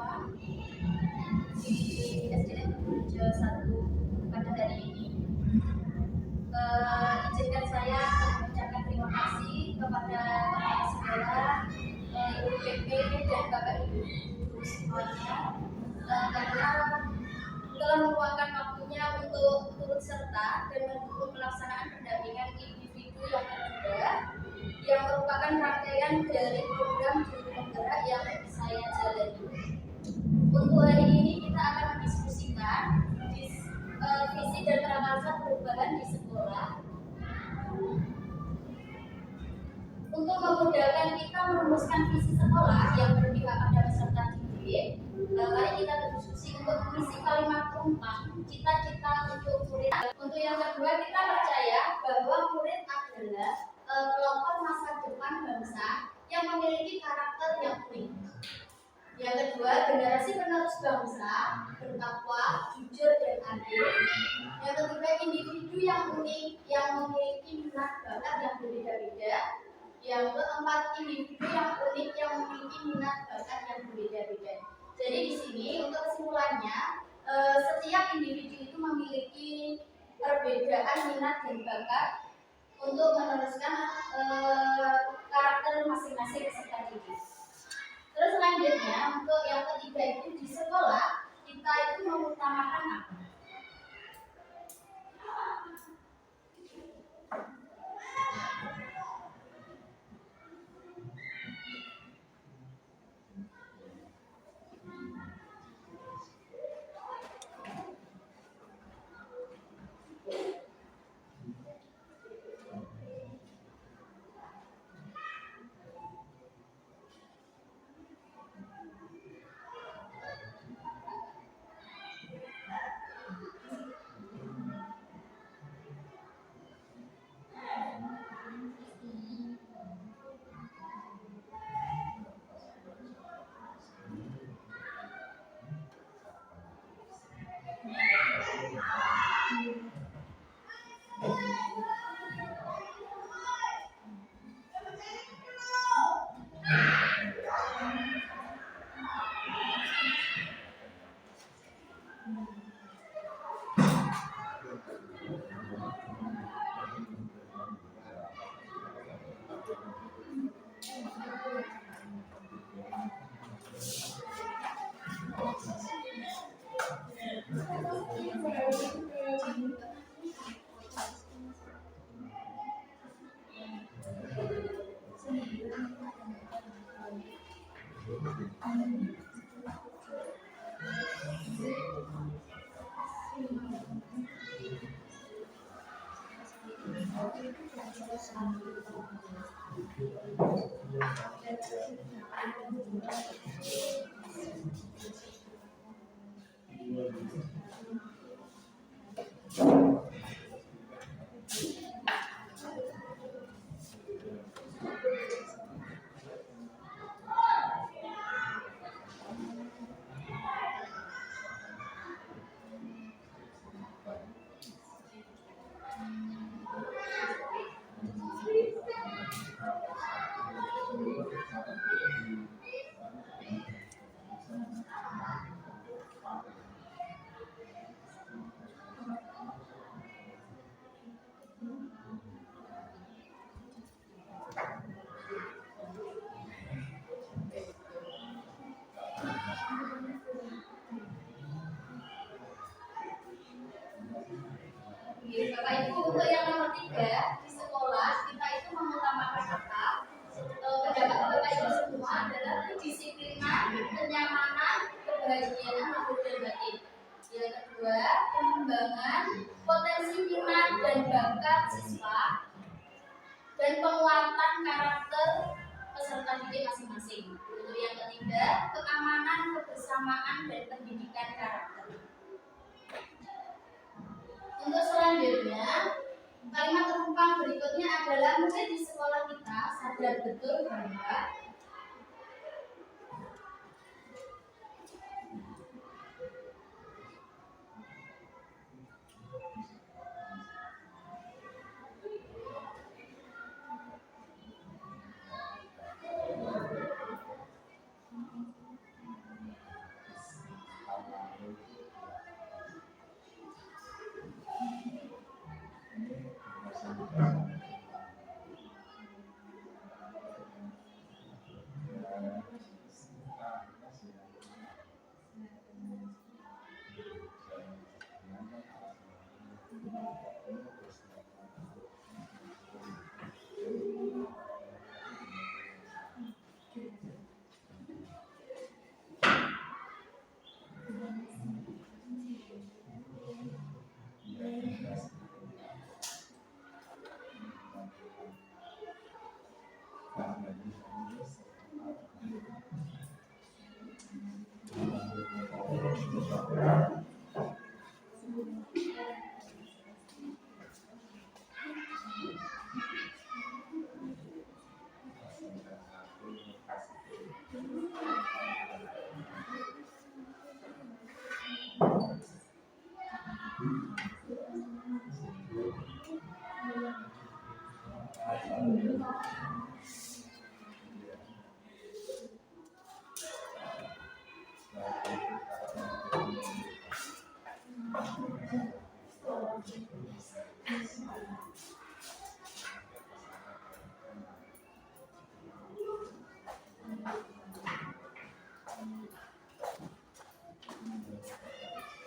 semua di SDN Rejo 1 pada hari ini. Izinkan saya mengucapkan terima kasih kepada kepala sekolah, Ibu PP dan Bapak Ibu semuanya karena telah meluangkan waktunya untuk turut serta dan mendukung pelaksanaan pendampingan individu yang tertunda yang merupakan rangkaian dari program Guru Penggerak yang saya jalani. Untuk hari ini kita akan mendiskusikan visi dan prakarsa perubahan di sekolah untuk memudahkan kita merumuskan visi sekolah yang berpihak pada peserta didik. Mari kita berdiskusi untuk mengisi kalimat penumpang cita-cita untuk murid. Untuk yang kedua, kita percaya bahwa murid adalah kelompok masa depan bangsa yang memiliki karakter yang unik. Yang kedua, generasi penerus bangsa bertakwa, jujur dan adil. Yang ketiga, individu yang unik yang memiliki minat bakat yang berbeda-beda. Yang keempat, individu yang unik yang memiliki minat bakat yang berbeda-beda. Jadi di sini untuk kesimpulannya, setiap individu itu memiliki perbedaan minat dan bakat untuk meneruskan karakter masing-masing peserta didik. Terus selanjutnya untuk yang ketiga itu di sekolah kita itu mengutamakan apa? Bapak Ibu, untuk yang nomor 3 di sekolah kita itu mengutamakan apa? Pendapat Bapak Ibu semua adalah kedisiplinan, kenyamanan, kebahagiaan lahir dan batin. Yang kedua, pengembangan potensi minat dan bakat siswa dan penguatan karakter peserta didik masing-masing. Untuk yang ketiga, keamanan, kebersamaan dan pendidikan karakter. Untuk selanjutnya, kalimat penumpang berikutnya adalah murid di sekolah kita sadar betul bahwa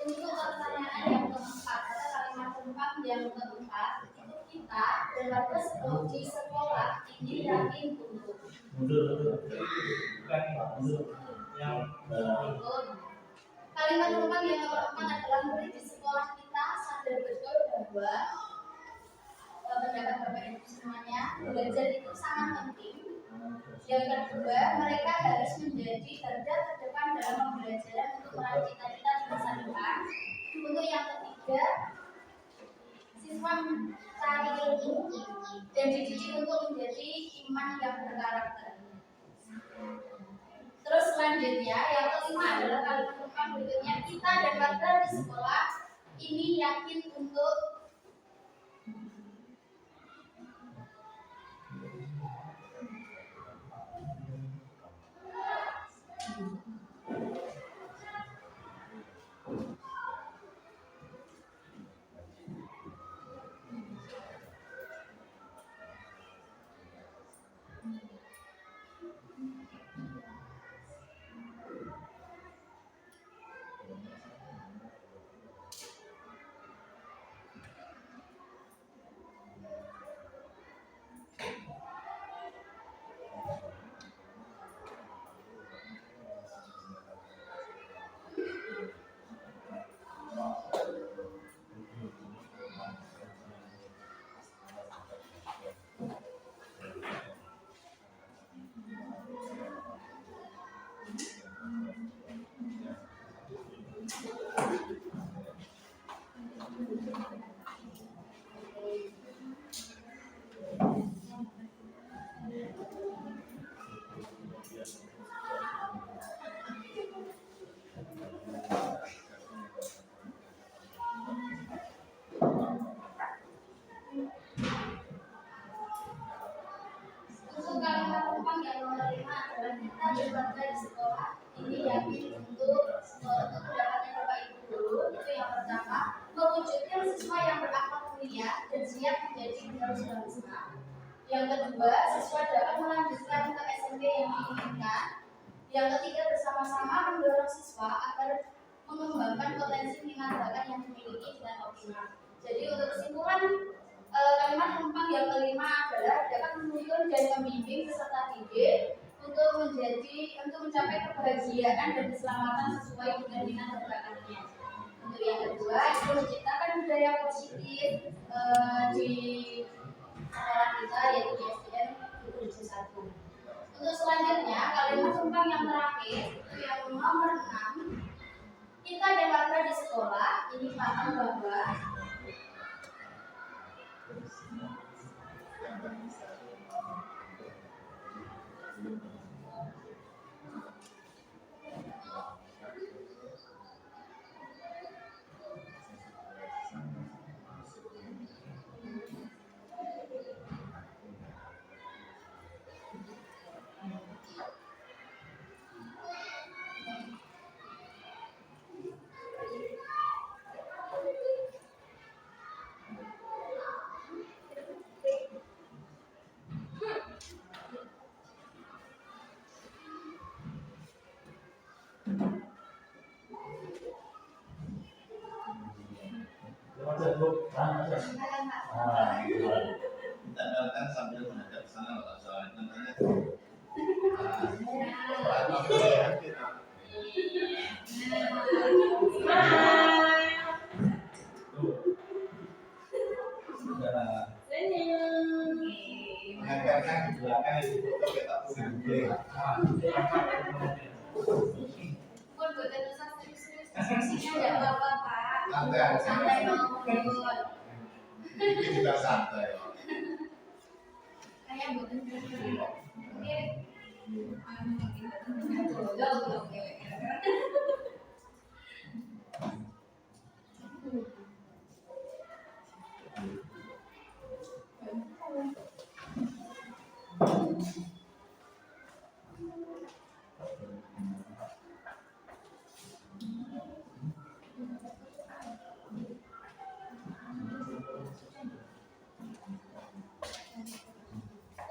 Untuk pertanyaan yang keempat atau kalimat keempat yang keempat itu kita dan warga di sekolah ini yakin untuk kalimat keempat yang keempat adalah murid di sekolah kita sadar betul bahwa pendapat Bapak Ibu semuanya belajar itu sangat penting. Yang kedua, mereka harus menjadi garda terdepan dalam pembelajaran untuk meraih cita-cita di masa depan. Untuk yang ketiga, siswa mencari ilmu dan dididik untuk menjadi iman yang berkarakter. Terus selanjutnya, yang kelima adalah kalimat keempat berikutnya, kita dan warga di sekolah ini yakin untuk berwarga di sekolah ini yakin untuk pendapatnya Bapak Ibu dulu. Itu yang pertama, mewujudkan siswa yang berakhlak mulia dan siap menjadi penerus bangsa. Yang kedua, siswa dapat melanjutkan ke SMP yang diinginkan. Yang ketiga, bersama-sama mendorong siswa agar mengembangkan potensi minat bakat yang dimiliki dengan optimal. Jadi untuk kesimpulan kalimat penumpang yang kelima adalah dapat menuntun dan membimbing peserta didik untuk mencapai kebahagiaan dan keselamatan sesuai dengan minat dan bakatnya. Untuk yang kedua, itu menciptakan budaya positif di sekolah kita yaitu di SDN 71. Untuk selanjutnya, kalimat penumpang yang terakhir itu yang nomor 6. Kita dan warga di sekolah ini paham bahwa kita doakan sambil menghadap sana Pak soalnya nantinya mengajarkan di belakang itu Pun bukan usah serius-serius diskusinya nggak apa-apa Pak. Santai ngomong. Ini juga santai. Kayak bukan serius. Oke. Oke.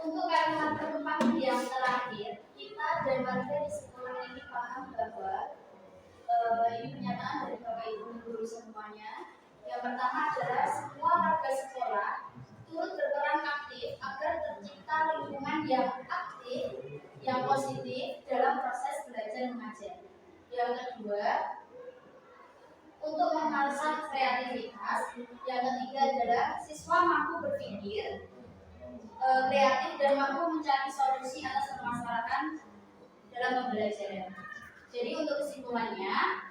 Untuk kalimat penumpang yang terakhir, kita dan warga di sekolah ini paham bahwa ini pernyataan dari Bapak Ibu guru semuanya. Yang pertama adalah semua warga sekolah turut berperan aktif agar tercipta lingkungan yang aktif, yang positif dalam proses belajar mengajar. Yang kedua, untuk mengasah kreativitas. Yang ketiga adalah siswa mampu berpikir kreatif dan mampu mencari solusi atas permasalahan dalam pembelajaran. Jadi untuk kesimpulannya,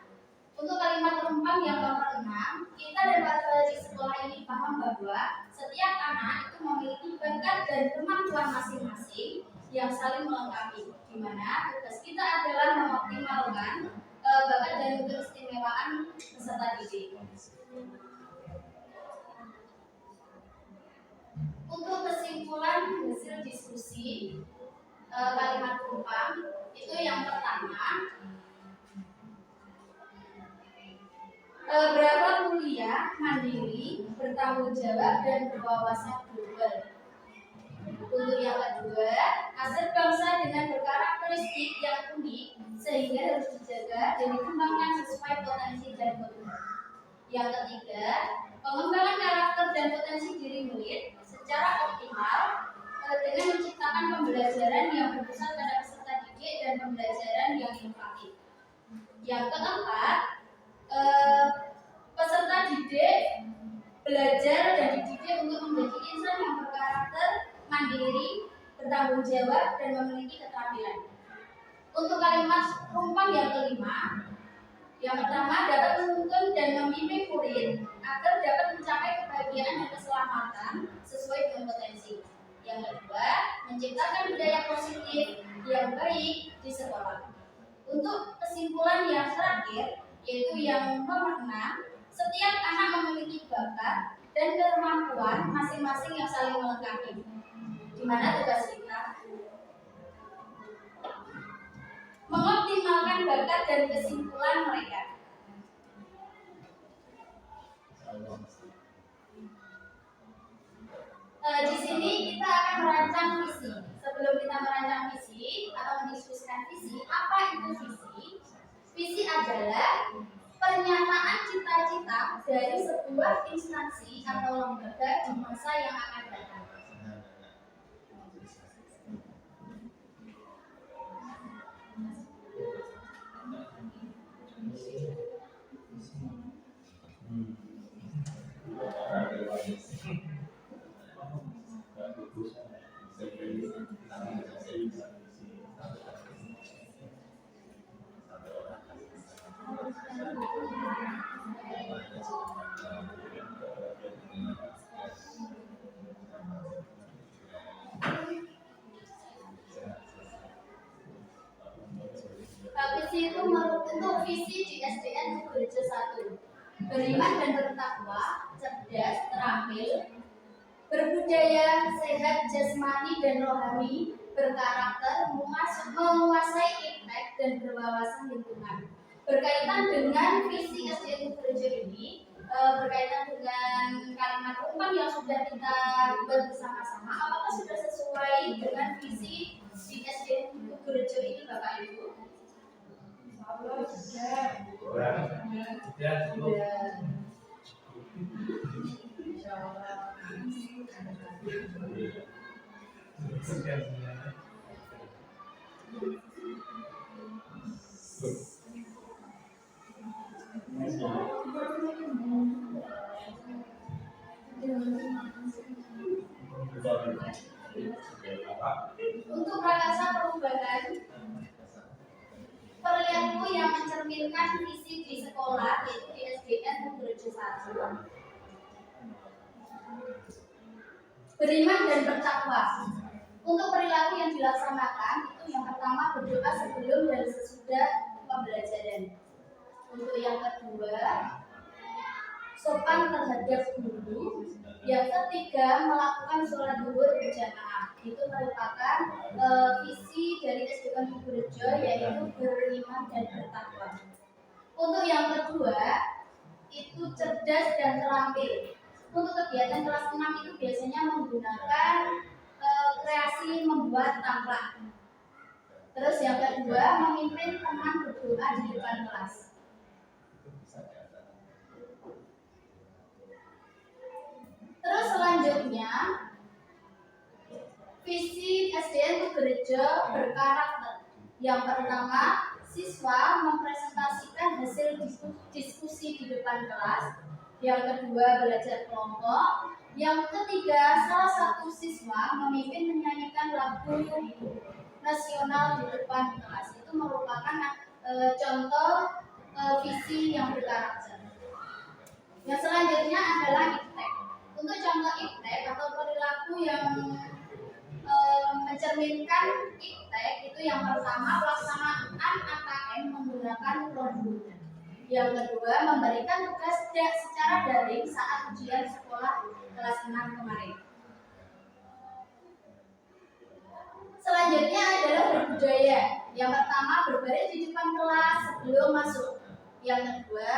untuk kalimat penumpang yang nomor 6, kita dan warga di sekolah ini paham bahwa setiap anak itu memiliki bakat dan kemampuan masing-masing yang saling melengkapi, di mana tugas kita adalah mengoptimalkan bakat dan keistimewaan peserta didik. Untuk kesimpulan hasil diskusi kalimat penumpang itu yang pertama, berapa kuliah mandiri, bertanggung jawab dan berwawasan global. Untuk yang kedua, aset bangsa dengan berkarakteristik yang unik sehingga harus dijaga dan dikembangkan sesuai potensi dan kebutuhan. Yang ketiga, pengembangan karakter dan potensi diri murid secara optimal dengan menciptakan pembelajaran yang berpusat pada peserta didik dan pembelajaran yang inovatif. Yang keempat, peserta didik belajar dan dididik untuk menjadi insan yang berkarakter mandiri, bertanggung jawab dan memiliki keterampilan. Untuk kalimat penumpang yang kelima, yang pertama dapat menuntun dan membimbing murid agar dapat mencapai kebahagiaan dan keselamatan sesuai dengan potensi. Yang kedua, menciptakan budaya positif yang baik di sekolah. Untuk kesimpulan yang terakhir, yaitu yang nomor 6, setiap anak memiliki bakat dan kemampuan masing-masing yang saling melengkapi. Di mana tugas kita mengoptimalkan bakat dan kesimpulan mereka. Di sini kita akan merancang visi. Sebelum kita merancang visi atau mendiskusikan visi, apa itu visi? Visi adalah pernyataan cita-cita dari sebuah instansi atau lembaga di masa yang akan datang. Visi itu untuk visi di SDN Gereja 1, beriman dan bertakwa, cerdas, terampil, berbudaya, sehat jasmani dan rohani, berkarakter, menguasai impact dan berwawasan lingkungan. Berkaitan dengan visi SDN Gereja ini, berkaitan dengan kalimat penumpang yang sudah kita buat bersama-sama, apakah sudah sesuai dengan visi di SDN Gereja ini, Bapak Ibu? Untuk perubahan perilaku yang mencerminkan visi di sekolah, yaitu di SDN Purworejo 1, beriman dan bertakwa. Untuk perilaku yang dilaksanakan itu yang pertama berdoa sebelum dan sesudah pembelajaran. Untuk yang kedua, sopan terhadap guru. Yang ketiga, melakukan sholat zuhur berjamaah. Itu merupakan visi dari SDN Purworejo, yaitu beriman dan bertakwa. Untuk yang kedua, itu cerdas dan terampil. Untuk kegiatan kelas 6 itu biasanya menggunakan kreasi membuat taplak. Terus yang kedua, memimpin teman berdoa di depan kelas. Terus selanjutnya, visi SDN Purworejo berkarakter. Yang pertama, siswa mempresentasikan hasil diskusi di depan kelas. Yang kedua, belajar kelompok. Yang ketiga, salah satu siswa memimpin menyanyikan lagu nasional di depan kelas. Itu merupakan contoh visi yang berkarakter. Yang selanjutnya adalah IPTEK. Untuk contoh IPTEK atau perilaku yang mencerminkan IPTEK itu yang pertama, pelaksanaan AKM menggunakan Chromebook. Yang kedua, memberikan tugas secara daring saat ujian sekolah kelas 6 kemarin. Selanjutnya adalah berbudaya. Yang pertama, berbaris di depan kelas sebelum masuk. Yang kedua,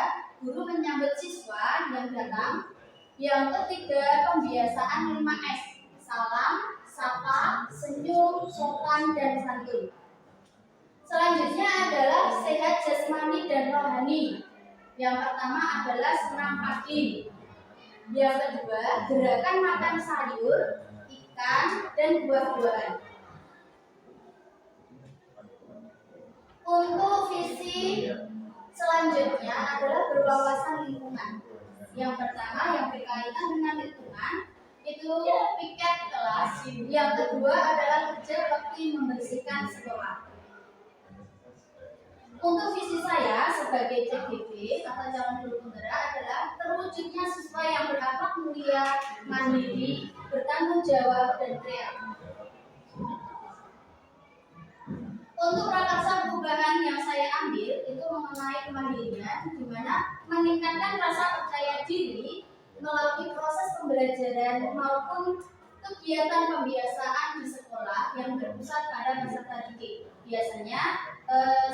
guru menyambut siswa yang datang. Yang ketiga, pembiasaan 5S. Salam, sapa, senyum, sopan, dan santun. Selanjutnya adalah sehat jasmani dan rohani. Yang pertama adalah senam pagi. Yang kedua, gerakan makan sayur, ikan, dan buah-buahan. Untuk visi selanjutnya adalah berwawasan lingkungan. Yang pertama yang berkaitan dengan lingkungan itu piket kelas. Yang kedua adalah kerja bakti membersihkan sekolah. Untuk visi saya sebagai CGP atau calon guru penggerak adalah terwujudnya siswa yang berakhlak mulia, mandiri, bertanggung jawab, dan kreatif. Untuk prakarsa perubahan yang saya ambil itu mengenai kemandirian, di mana meningkatkan rasa percaya diri melalui proses pembelajaran maupun kegiatan pembiasaan di sekolah yang berpusat pada peserta didik. Biasanya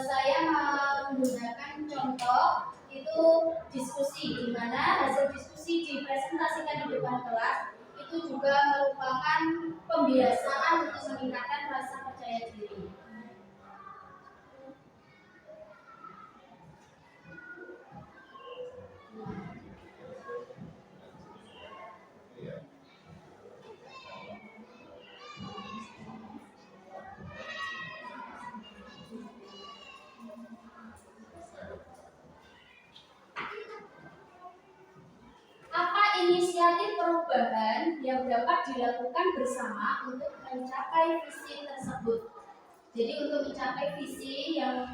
saya menggunakan contoh itu diskusi, di mana hasil diskusi dipresentasikan di depan kelas itu juga merupakan pembiasaan untuk meningkatkan rasa percaya diri. Inisiatif perubahan yang dapat dilakukan bersama untuk mencapai visi tersebut. Jadi untuk mencapai visi yang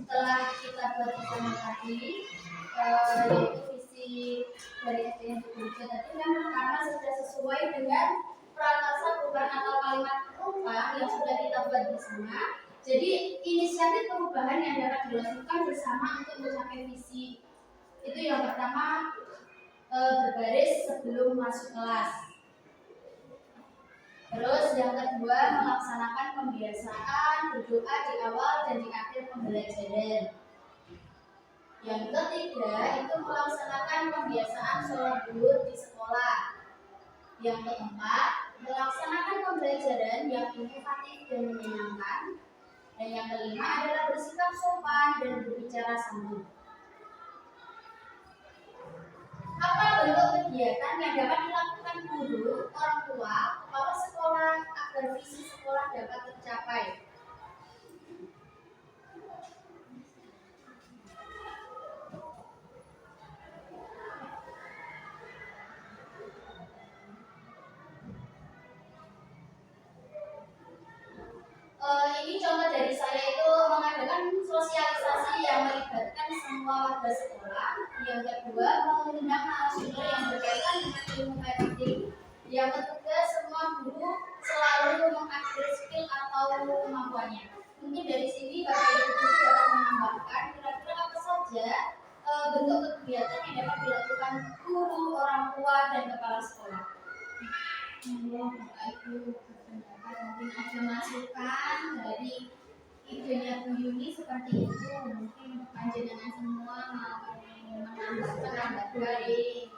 telah kita buat bersama tadi, yaitu visi dari SDN Purworejo tadi kan karena sudah sesuai dengan prakarsa perubahan atau kalimat perubahan yang sudah kita buat bersama. Jadi inisiatif perubahan yang dapat dilakukan bersama untuk mencapai visi itu yang pertama, berbaris sebelum masuk kelas. Terus yang kedua, melaksanakan pembiasaan berdoa di awal dan di akhir pembelajaran. Yang ketiga, itu melaksanakan pembiasaan sholat zuhur di sekolah. Yang keempat, melaksanakan pembelajaran yang inovatif dan menyenangkan. Dan yang kelima adalah bersikap sopan dan berbicara santun. Apa bentuk kegiatan yang dapat dilakukan guru, orang tua, kepala sekolah agar visi sekolah dapat tercapai? ini contoh dari saya itu mengadakan sosialisasi yang melibatkan semua warga sekolah. Yang kedua, mengundang narasumber yang berkaitan dengan ilmu parenting. Yang ketiga, semua guru selalu mengupgrade skill atau kemampuannya. Mungkin dari sini Bapak Ibu guru dapat menambahkan kira-kira apa saja bentuk kegiatan yang dapat dilakukan guru, orang tua, dan kepala sekolah. Bapak Ibu berpendapat mungkin ada masukan dari idenya Bu Yuni seperti itu, mungkin panjenengan semua mau menambahkan dari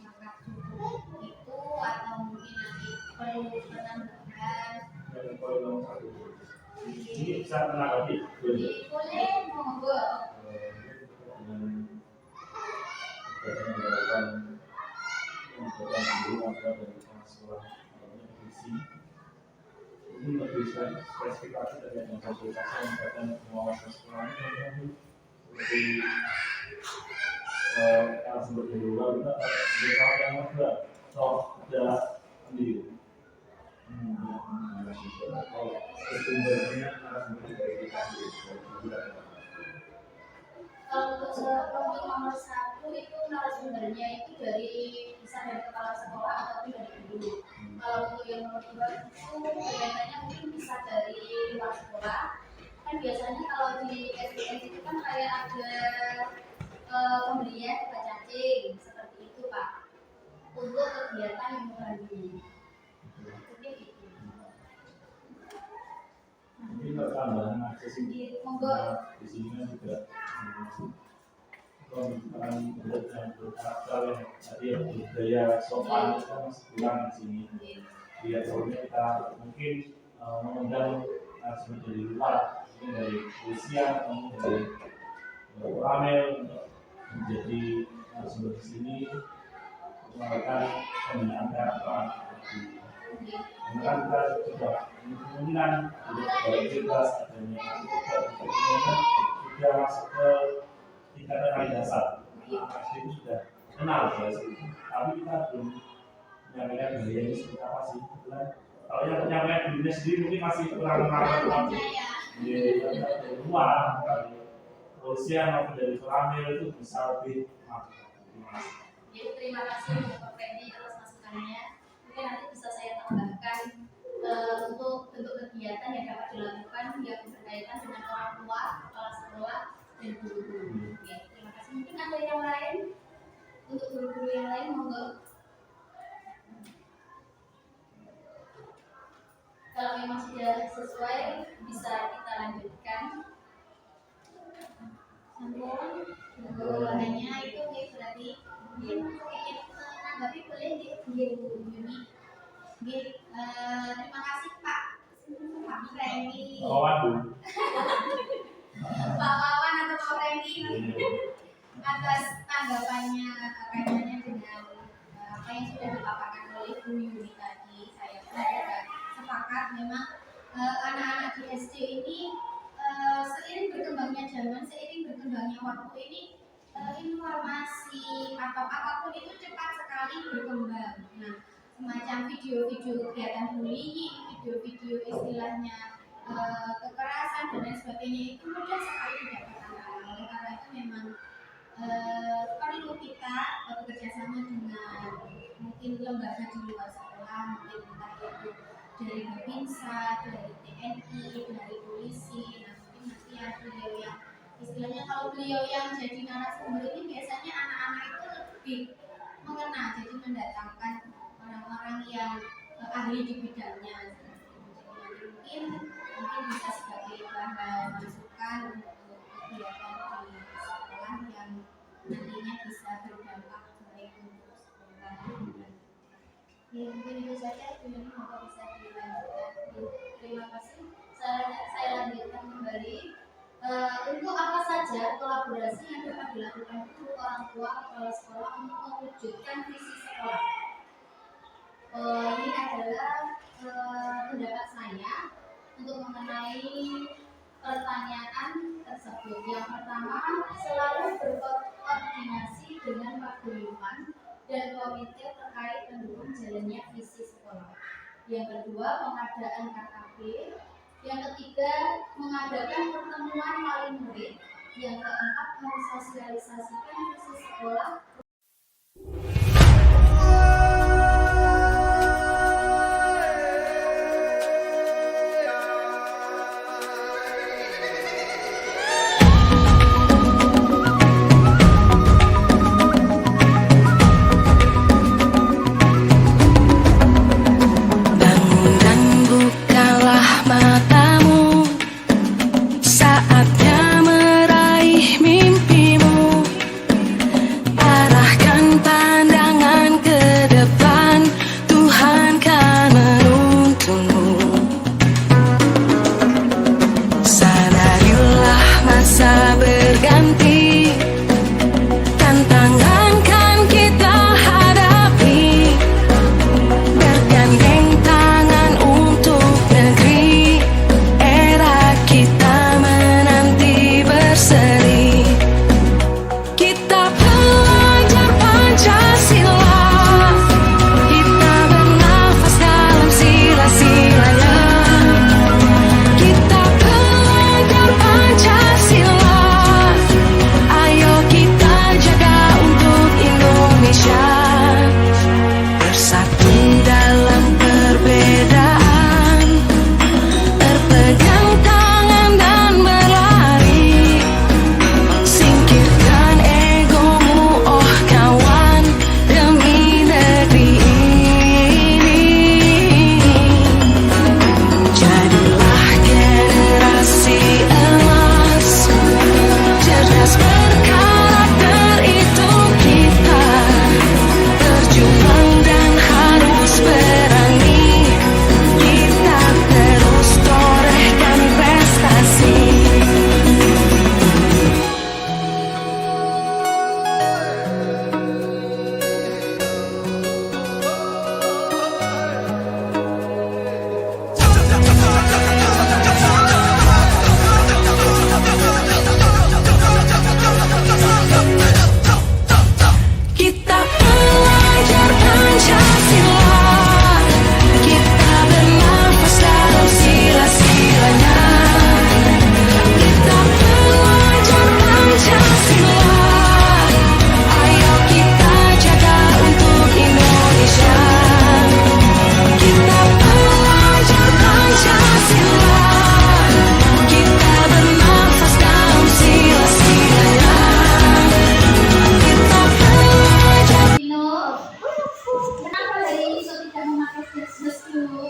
maka cukup itu atau mungkin nanti perlu penambahan. Ini bisa menanggapi. Boleh, monggo. Ini lebih spesifikasi dari yang konsultasi yang berkaitan pengawasan sekolah ini seperti sumber daya luar kita beberapa yang ada atau ada sendiri. Sumbernya sumber dari kita sendiri. Kalau untuk nomor 1 itu narasumbernya itu bisa dari kepala sekolah ataupun dari guru. Kalau untuk yang nomor 2 itu kelihatannya mungkin bisa dari luar sekolah. Kan biasanya kalau di SDN itu kan kayak ada pemberian buka cacing seperti itu Pak, untuk kegiatan yang membagi. Mungkin itu. Mungkin tambahan akses ini di sini kan juga pembicaraan yang berkarakter yang tadi ya budaya sopan itu masih kurang di sini. Biar soalnya kita mungkin mengundang narasumber dari luar, mungkin dari kepolisian, mungkin dari Ramel untuk menjadi narasumber di sini untuk melakukan pembinaan karakter. Karena kita sudah kemungkinan dari bebas adanya sudah masuk ke tingkatan paling dasar. SD itu sudah kenal bahasa itu, tapi kita belum menyampaikan budaya ini seperti apa sih. Kalau yang menyampaikan budaya sendiri mungkin masih kurang mengenal dari luar, dari kepolisian maupun dari Ramil itu bisa lebih Jadi terima kasih untuk Pak Fendi atas masukannya. Mungkin nanti bisa saya tambahkan untuk bentuk kegiatan yang dapat dilakukan yang berkaitan dengan orang tua, kepala sekolah, dan guru-guru. Oke, terima kasih. Mungkin ada yang lain untuk guru-guru yang lain, monggo. Kalau memang sudah sesuai, bisa kita lanjutkan. Hanya itu berarti ingin menanggapi boleh Bu Yuni. Terima kasih Pak Randy. Pak Wawan atau Pak Randy atas tanggapannya kaitannya dengan apa yang sudah dipaparkan oleh Bu Yuni tadi. Saya pun juga sepakat memang anak-anak di SD ini seiring berkembangnya zaman, seiring berkembangnya waktu ini informasi atau apapun itu cepat sekali berkembang. Nah, semacam video-video kegiatan bullying, video-video istilahnya kekerasan dan lain sebagainya itu mudah sekali didapatkan. Oleh karena itu memang perlu kita bekerja sama dengan mungkin lembaga di luar sekolah, mungkin entah itu dari Babinsa, dari TNI, dari polisi. Nah, mungkin nanti ya beliau yang istilahnya kalau beliau yang jadi narasumber ini biasanya anak-anak itu lebih mengena, jadi mendatangkan orang-orang yang ahli di bidangnya. Jadi mungkin bisa sebagai bahan masukan untuk kegiatan di sekolah yang nantinya bisa berdampak baik untuk sekolah. Ya, mungkin itu saja. Ini maka bisa dilanjutkan. Terima kasih. Saya lanjutkan kembali. Untuk apa saja kolaborasi yang dapat dilakukan guru, orang tua, kepala sekolah untuk mewujudkan visi sekolah? Ini adalah pendapat saya untuk mengenai pertanyaan tersebut. Yang pertama, selalu berkoordinasi dengan Pak Guyuman dan komite terkait mendukung jalannya visi sekolah. Yang kedua, pengadaan KKP. Yang ketiga, mengadakan pertemuan wali murid. Yang keempat, mensosialisasikan visi sekolah. Bangun dan bukalah matamu, saatnya meraih mimpimu. Arahkan pandangan ke depan, Tuhan kan menuntunmu. Sadarilah masa berganti, tantangan kan kita hadapi. Bergandeng tangan untuk negeri, era kita menanti berseri. Kita belajar Pancasila, kita bernafas dalam sila-silanya. Kita belajar Pancasila, ayo kita jaga untuk Indonesia. Bersatu dalam perbedaan, berpegang tangan dan berlari. Singkirkan egomu, oh kawan, demi negeri ini. Jadilah generasi emas, cerdas berkarakter itu kita. Berjuang dan harus berani, kita terus torehkan prestasi. Kita belajar Pancasila, kita bernafas dalam sila-silanya. Kita belajar Pancasila, ayo kita jaga untuk Indonesia. Kita belajar Pancasila, kita bernafas dalam sila-silanya. Kita belajar. Vino, kenapa hari ini kau tidak memakai jas dulu?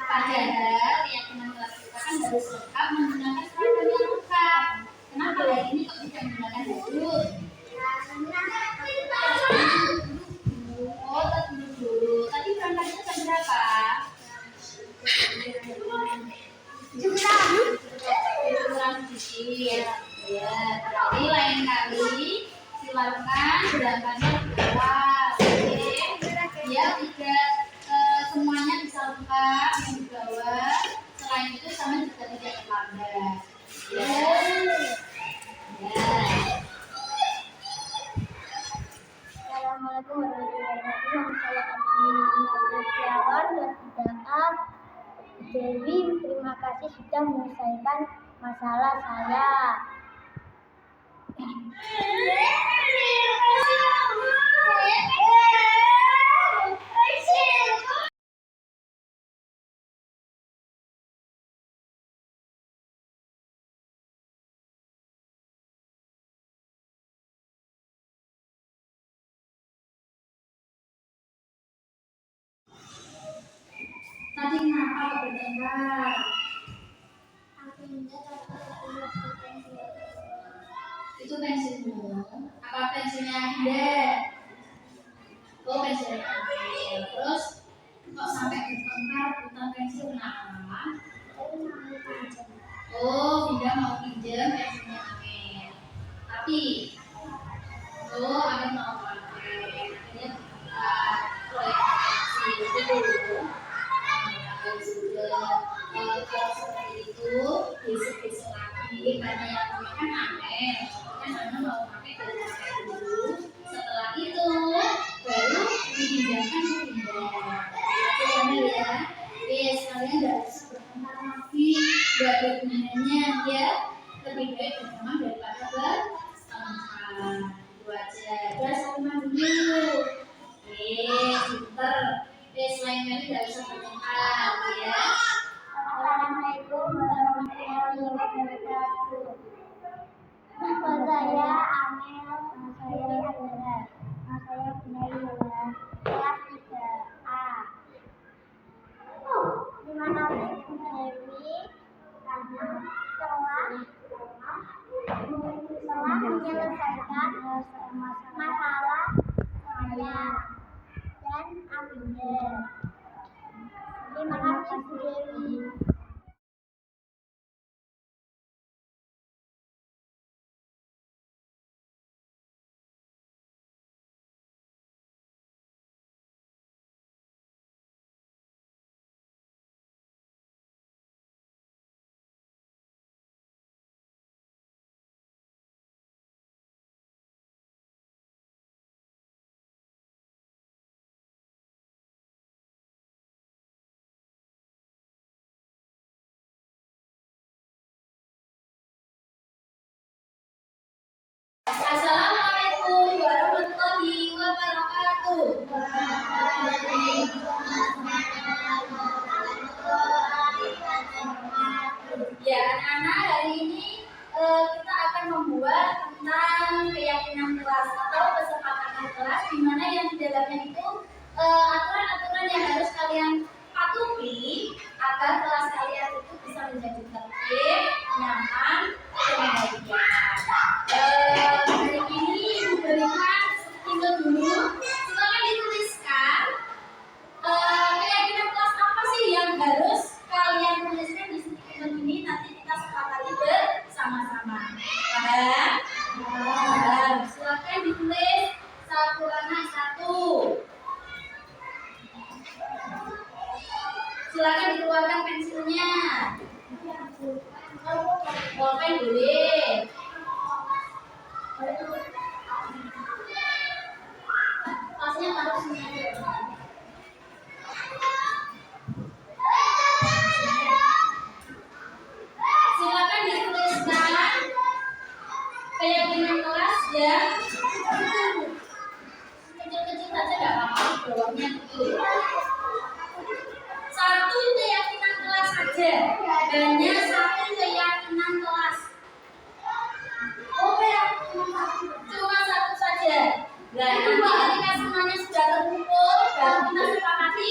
Padahal keyakinan kelas kita kan harus lengkap menggunakan seragam yang lengkap. Kenapa hari ini kau tidak menggunakan baju? Oh, tunggu dulu. Tadi berangkatnya jam berapa? Kurang sedikit. Ya, jadi lain kali silakan berangkatnya di bawah. Oke. Ya, tidak semuanya bisa lengkap yang di bawah. Selain itu sama juga tidak terlambat. Ya. Ya. Assalamualaikum warahmatullahi wabarakatuh. Saya Abdul Setiawan kelas 3A. Dewi, terima kasih sudah menyelesaikan masalah saya. Tadi kenapa kau bertengkar? Itu pensilmu. Apa pensilnya Anda? Oh, pensilnya Anda. Terus kok sampai bertengkar tentang pensil kenapa? Oh, Dinda mau pinjam pensilnya Amin. Tapi, oh, Amin mau pakai. Akhirnya kita proyek pensil itu. Kalau seperti itu, besok-besok lagi karena yang memakan Amin. Kan Amin mau pakai dulu. Setelah itu Oke, selain Meli tidak bisa berdoa ya. Assalamualaikum warahmatullahi wabarakatuh. Nama saya Amel, nama saya Andara, nama saya Binaila, kelas 3A. Di mana Bu Dewi telah menyelesaikan masalah saya dan Abinda. Terima kasih Bu Dewi. Assalamualaikum warahmatullahi wabarakatuh. Ya, anak-anak, hari ini kita akan membuat tentang keyakinan kelas atau kesepakatan kelas, di mana yang di dalamnya itu aturan-aturan yang harus kalian patuhi agar kelas kalian itu bisa menjadi tertib, nyaman, dan bahagia. Hari ini diberikan tinggal dulu. Silakan dituliskan keyakinan kelas apa sih yang harus kalian tuliskan di stiker ini. Nanti kita sepakati bersama-sama. Paham? Paham. Silakan ditulis satu anak satu. Silakan dikeluarkan pensilnya. Bolpen boleh. Kelasnya harus menyediakan. Silakan dituliskan keyakinan kelas ya. Kecil-kecil saja tidak apa-apa, bawahnya itu. Satu keyakinan kelas saja, hanya satu keyakinan kelas. Oke, cuma satu saja. Nah, nanti ketika semuanya sudah terkumpul, baru kita sepakati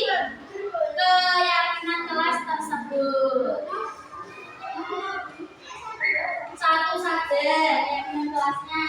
keyakinan kelas tersebut. Satu saja keyakinan kelasnya.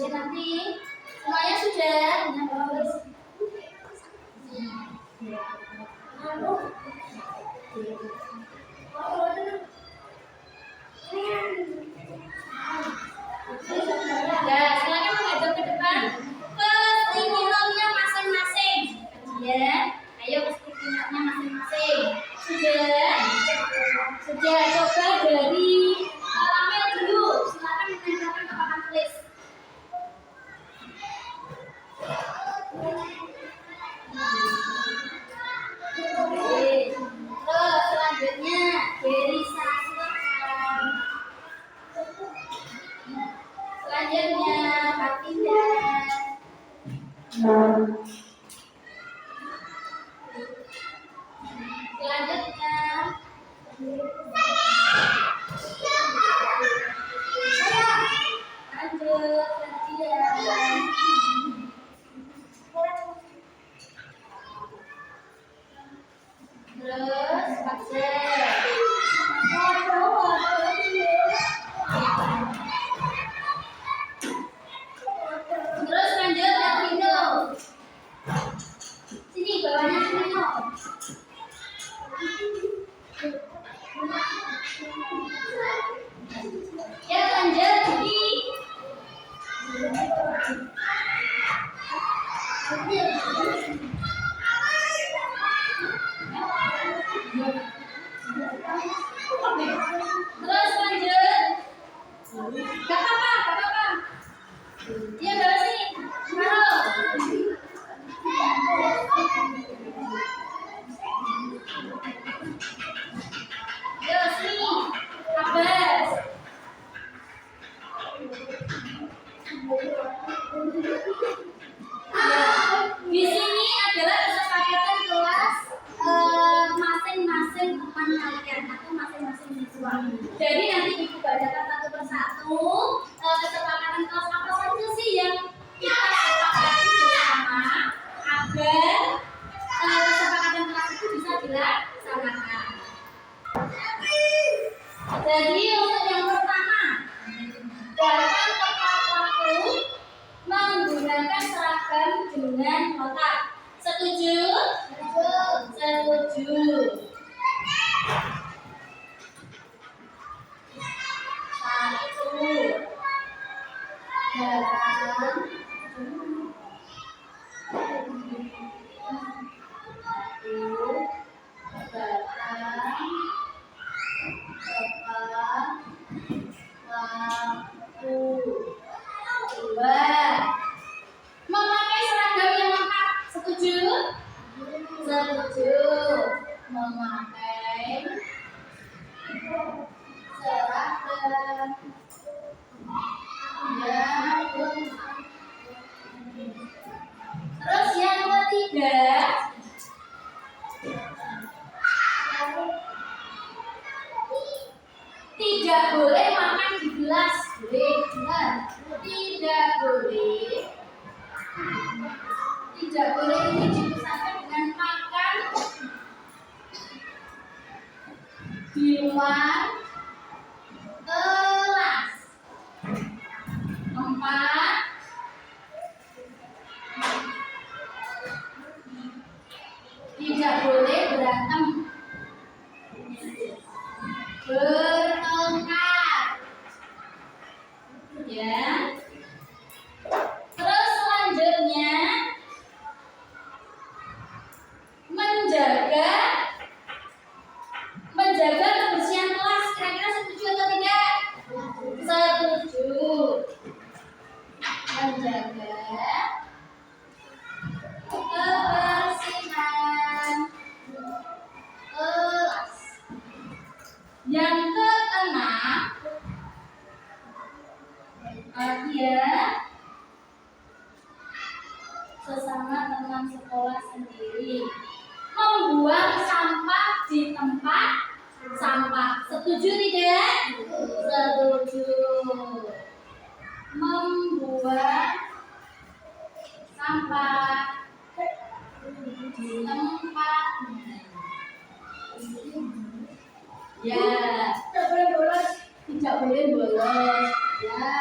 Nanti semuanya sudah silakan menghadap ke depan ke stikernya masing-masing. Ya, ayo ke stikernya masing-masing. Sudah coba dari Amel dulu. Silakan menempelkan ke papan tulis. Terus selanjutnya Berisa, silakan. Selanjutnya Fatinda. Selanjutnya lanjut kajian. Terus Fajar. Terus lanjut Elvino. Di sini adalah kesepakatan kelas masing-masing teman kalian atau masing-masing siswa. Jadi nanti ibu bacakan satu persatu kesepakatan kelas apa saja sih yang kita sepakati bersama agar kesepakatan kelas itu bisa dilaksanakan. Jadi untuk yang pertama, datang tepat waktu menggunakan seragam dengan kotak. Setuju? Setuju. Satu. Datang. Memakai seragam yang lengkap, setuju? Setuju. Memakai seragam yang lengkap. Terus yang ketiga, tidak boleh makan di gelas. Benar. Tidak boleh ini dipisahkan dengan makan di luar kelas. 4, tidak boleh berantem, bertengkar, ya. Terus selanjutnya menjaga kebersihan kelas. Kira-kira setuju atau tidak? Setuju. Menjaga kebersihan kelas. Yang keenam, dia sesama teman sekolah sendiri membuang sampah di tempat sampah. Setuju tidak? Setuju. Membuang sampah di tempat. Ya, tidak boleh bolos. Tidak boleh bolos. Ya.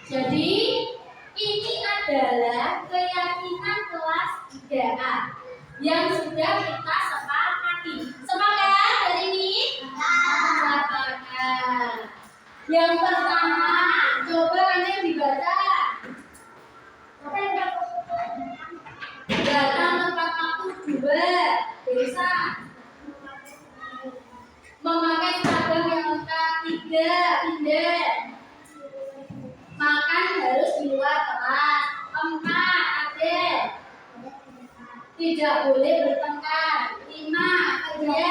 Jadi ini adalah keyakinan kelas 3A yang sudah kita sepakati. Sepakat hari ini? Sepakat. Yang pertama, coba nanti dibaca. Datang tepat waktu 2. Bisa. Memakai seragam yang lengkap. 3. Pindah. Makan harus di luar kelas. 4. Ada. Tidak boleh bertengkar. 5. Ada.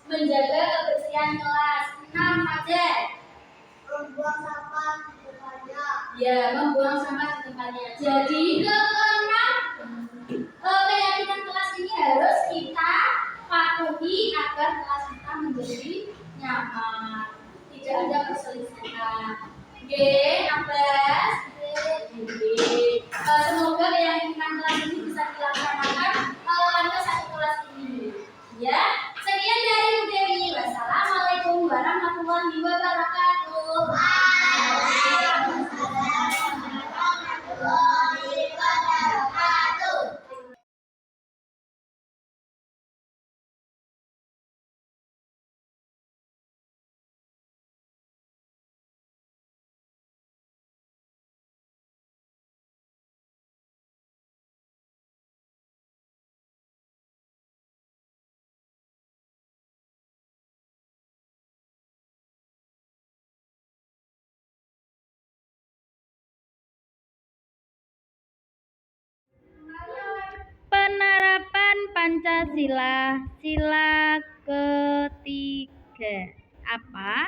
Menjaga kebersihan kelas. 6. Ada. Membuang sampah di tempatnya. Ya, membuang sampah di tempatnya. Jadi keenam, keyakinan kelas ini harus kita patuhi agar kelas kita menjadi nyaman, tidak ada perselisihan. Oke, Abbas. Semoga keyakinan kelas ini bisa dilaksanakan pada satu kelas ini. Ya, sekian dari Bu Dewi. Wassalamualaikum warahmatullahi wabarakatuh. Waalaikumsalam warahmatullahi wabarakatuh. Pancasila. Sila ketiga apa?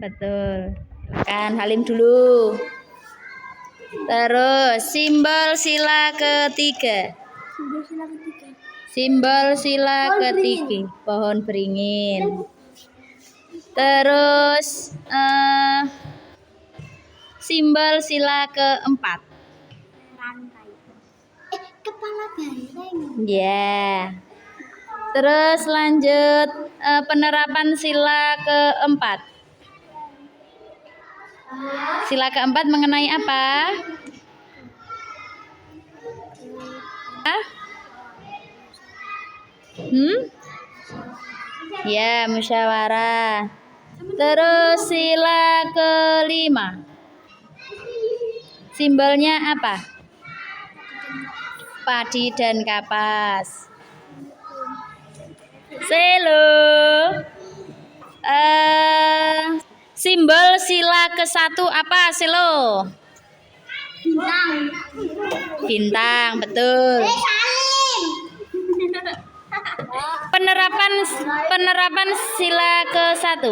Betul. Silakan Halim dulu. Terus simbol sila ketiga. Simbol sila ketiga. Pohon beringin. Terus simbol sila keempat. Rantai. Kepala banteng. Ya. Terus lanjut penerapan sila keempat. Sila keempat mengenai apa? Ya, musyawarah. Terus sila kelima. Simbolnya apa? Padi dan kapas. Selo. Simbol sila ke-1 apa, Selo? Bintang. Bintang, betul. Salim. Penerapan sila ke-1.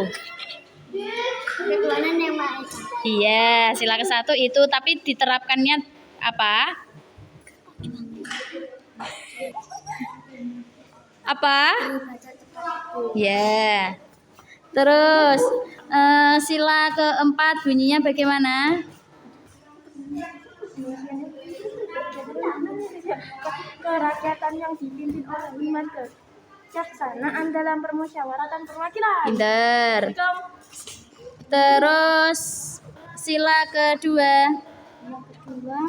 Ketuhanan yang Maha Esa. Iya, sila ke-1 itu tapi diterapkannya apa? Apa? Ya. Terus sila keempat bunyinya bagaimana? Kerakyatan yang dipimpin oleh iman kebijaksanaan dalam permusyawaratan perwakilan. Pinter. Terus sila kedua. Yang kedua,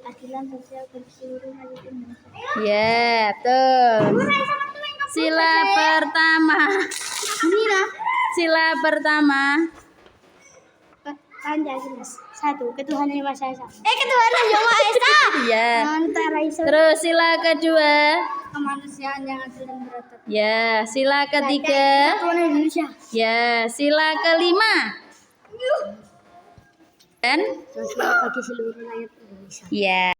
keadilan sosial bagi seluruh rakyat Indonesia. Ya, betul. Sila pertama. Sila pertama. Pancasila. 1. Ketuhanan yang Maha Esa. Ketuhanan yang Maha Esa. Ya. Antara Islam Terus sila kedua. kemanusiaan yang adil dan beradab. Ya, sila ketiga. Kesatuan Indonesia. Ya, sila kelima. Dan Sosial bagi seluruh rakyat Indonesia. ya.